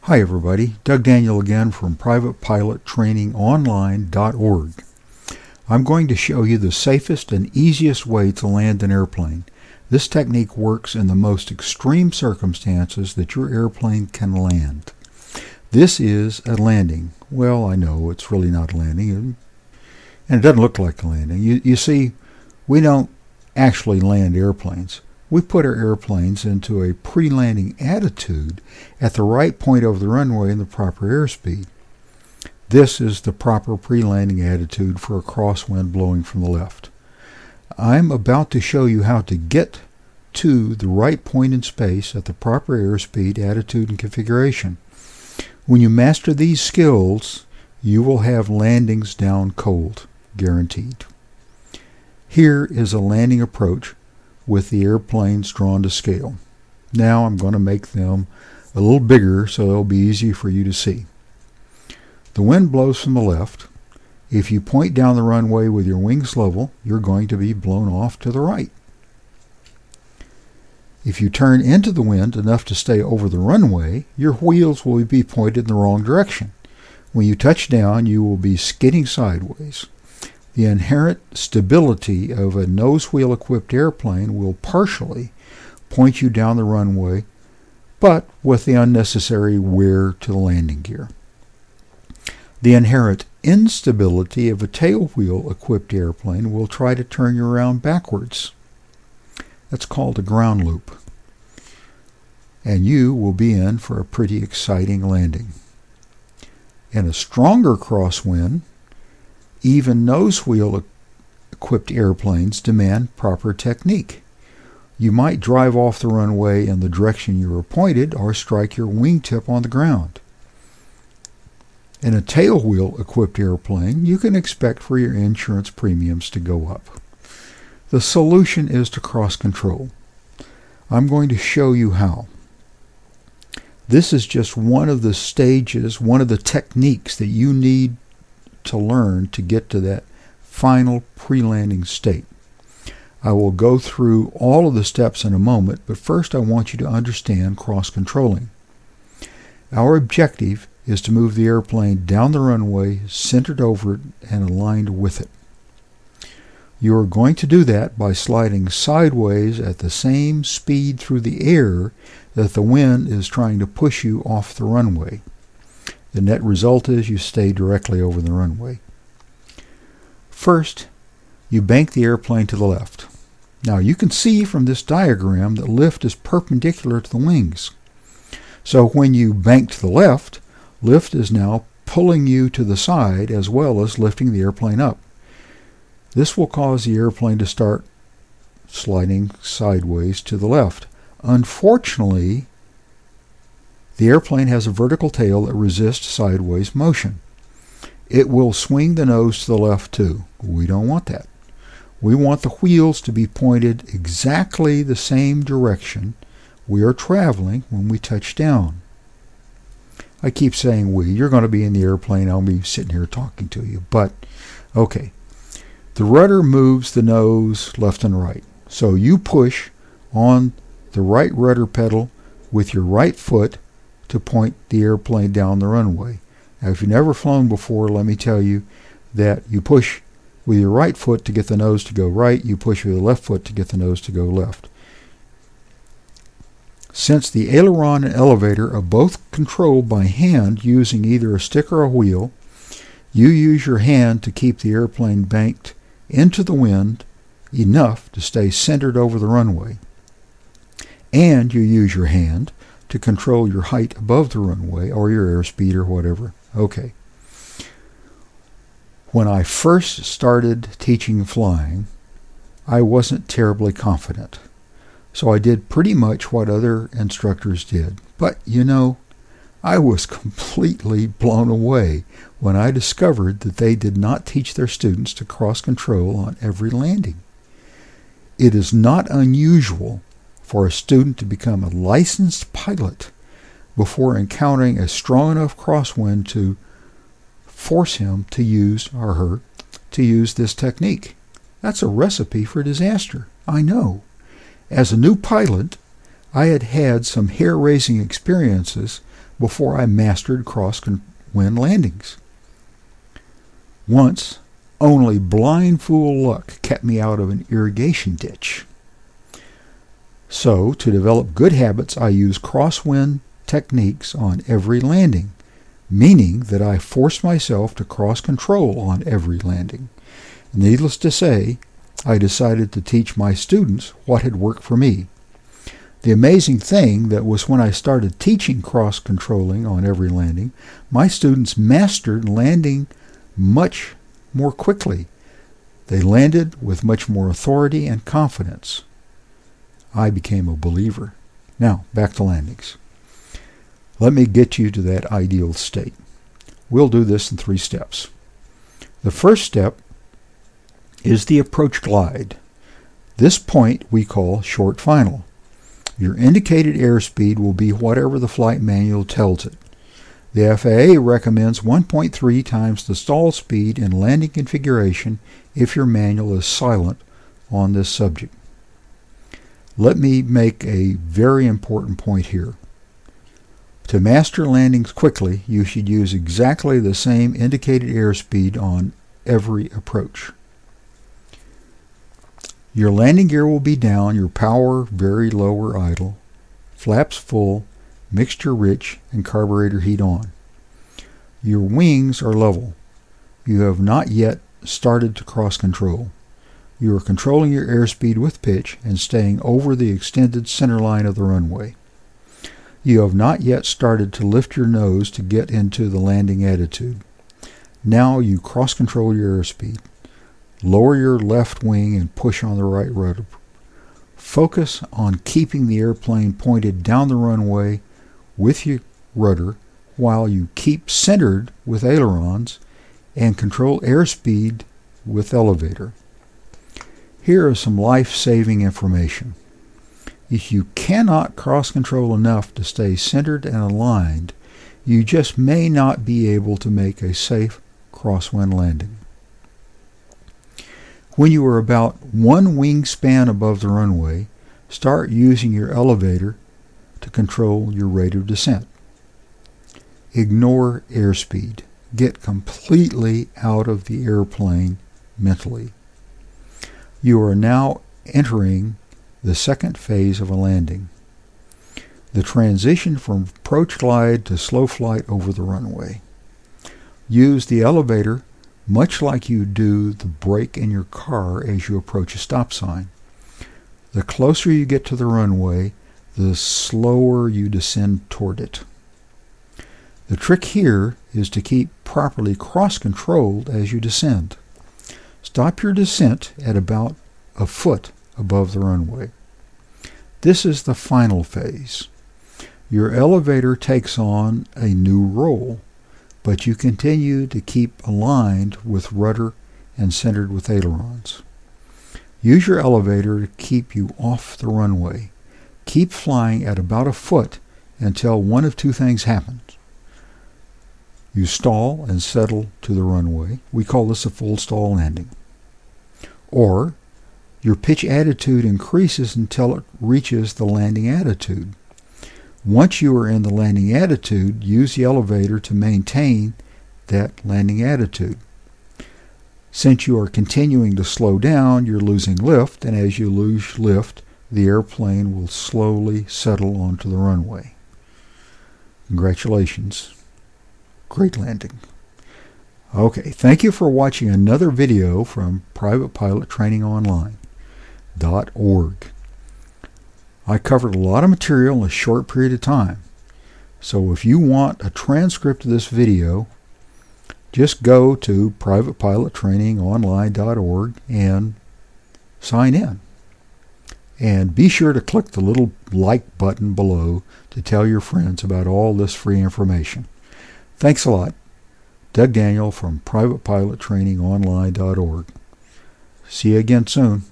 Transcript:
Hi everybody, Doug Daniel again from PrivatePilotTrainingOnline.org. I'm going to show you the safest and easiest way to land an airplane. This technique works in the most extreme circumstances that your airplane can land. This is a landing. Well, I know it's really not a landing, and it doesn't look like a landing. You see, we don't actually land airplanes. We put our airplanes into a pre-landing attitude at the right point over the runway and the proper airspeed. This is the proper pre-landing attitude for a crosswind blowing from the left. I'm about to show you how to get to the right point in space at the proper airspeed, attitude, and configuration. When you master these skills, you will have landings down cold, guaranteed. Here is a landing approach with the airplanes drawn to scale. Now I'm going to make them a little bigger so they'll be easy for you to see. The wind blows from the left. If you point down the runway with your wings level, you're going to be blown off to the right. If you turn into the wind enough to stay over the runway, your wheels will be pointed in the wrong direction. When you touch down, you will be skidding sideways. The inherent stability of a nose wheel equipped airplane will partially point you down the runway, but with the unnecessary wear to the landing gear. The inherent instability of a tail wheel equipped airplane will try to turn you around backwards. That's called a ground loop. And you will be in for a pretty exciting landing. In a stronger crosswind, even nose wheel equipped airplanes demand proper technique. You might drive off the runway in the direction you were pointed or strike your wingtip on the ground. In a tail wheel equipped airplane, you can expect for your insurance premiums to go up. The solution is to cross control. I'm going to show you how. This is just one of the stages, one of the techniques that you need to learn to get to that final pre-landing state. I will go through all of the steps in a moment, but first I want you to understand cross-controlling. Our objective is to move the airplane down the runway, centered over it, and aligned with it. You are going to do that by sliding sideways at the same speed through the air that the wind is trying to push you off the runway. The net result is you stay directly over the runway. First, you bank the airplane to the left. Now you can see from this diagram that lift is perpendicular to the wings. So when you bank to the left, lift is now pulling you to the side as well as lifting the airplane up. This will cause the airplane to start sliding sideways to the left. Unfortunately, the airplane has a vertical tail that resists sideways motion. It will swing the nose to the left too. We don't want that. We want the wheels to be pointed exactly the same direction we are traveling when we touch down. I keep saying we. You're going to be in the airplane. I'll be sitting here talking to you. But, okay. The rudder moves the nose left and right. So you push on the right rudder pedal with your right foot to point the airplane down the runway. Now, if you've never flown before, let me tell you that you push with your right foot to get the nose to go right, you push with your left foot to get the nose to go left. Since the aileron and elevator are both controlled by hand using either a stick or a wheel, you use your hand to keep the airplane banked into the wind enough to stay centered over the runway. And you use your hand to control your height above the runway or your airspeed or whatever. Okay. When I first started teaching flying, I wasn't terribly confident. So I did pretty much what other instructors did. But, you know, I was completely blown away when I discovered that they did not teach their students to cross control on every landing. It is not unusual for a student to become a licensed pilot before encountering a strong enough crosswind to force him to use, or her, to use this technique. That's a recipe for disaster. I know. As a new pilot, I had had some hair-raising experiences, before I mastered crosswind landings. Once, only blind fool luck kept me out of an irrigation ditch. So, to develop good habits, I use crosswind techniques on every landing, meaning that I force myself to cross control on every landing. Needless to say, I decided to teach my students what had worked for me. The amazing thing that was when I started teaching cross-controlling on every landing, my students mastered landing much more quickly. They landed with much more authority and confidence. I became a believer. Now, back to landings. Let me get you to that ideal state. We'll do this in 3 steps. The first step is the approach glide. This point we call short final. Your indicated airspeed will be whatever the flight manual tells it. The FAA recommends 1.3 times the stall speed in landing configuration if your manual is silent on this subject. Let me make a very important point here. To master landings quickly, you should use exactly the same indicated airspeed on every approach. Your landing gear will be down, your power very low or idle, flaps full, mixture rich, and carburetor heat on. Your wings are level. You have not yet started to cross control. You are controlling your airspeed with pitch and staying over the extended center line of the runway. You have not yet started to lift your nose to get into the landing attitude. Now you cross control your airspeed. Lower your left wing and push on the right rudder. Focus on keeping the airplane pointed down the runway with your rudder while you keep centered with ailerons and control airspeed with elevator. Here is some life-saving information. If you cannot cross control enough to stay centered and aligned, you just may not be able to make a safe crosswind landing. When you are about 1 wingspan above the runway, start using your elevator to control your rate of descent. Ignore airspeed. Get completely out of the airplane mentally. You are now entering the second phase of a landing, the transition from approach glide to slow flight over the runway. Use the elevator much like you do the brake in your car as you approach a stop sign. The closer you get to the runway, the slower you descend toward it. The trick here is to keep properly cross-controlled as you descend. Stop your descent at about a foot above the runway. This is the final phase. Your elevator takes on a new role, but you continue to keep aligned with rudder and centered with ailerons. Use your elevator to keep you off the runway. Keep flying at about a foot until one of 2 things happens. You stall and settle to the runway. We call this a full stall landing. Or your pitch attitude increases until it reaches the landing attitude. Once you are in the landing attitude, use the elevator to maintain that landing attitude. Since you are continuing to slow down, you're losing lift, and as you lose lift, the airplane will slowly settle onto the runway. Congratulations. Great landing. Okay, thank you for watching another video from PrivatePilotTrainingOnline.org. I covered a lot of material in a short period of time. So if you want a transcript of this video, just go to PrivatePilotTrainingOnline.org and sign in. And be sure to click the little like button below to tell your friends about all this free information. Thanks a lot. Doug Daniel from PrivatePilotTrainingOnline.org. See you again soon.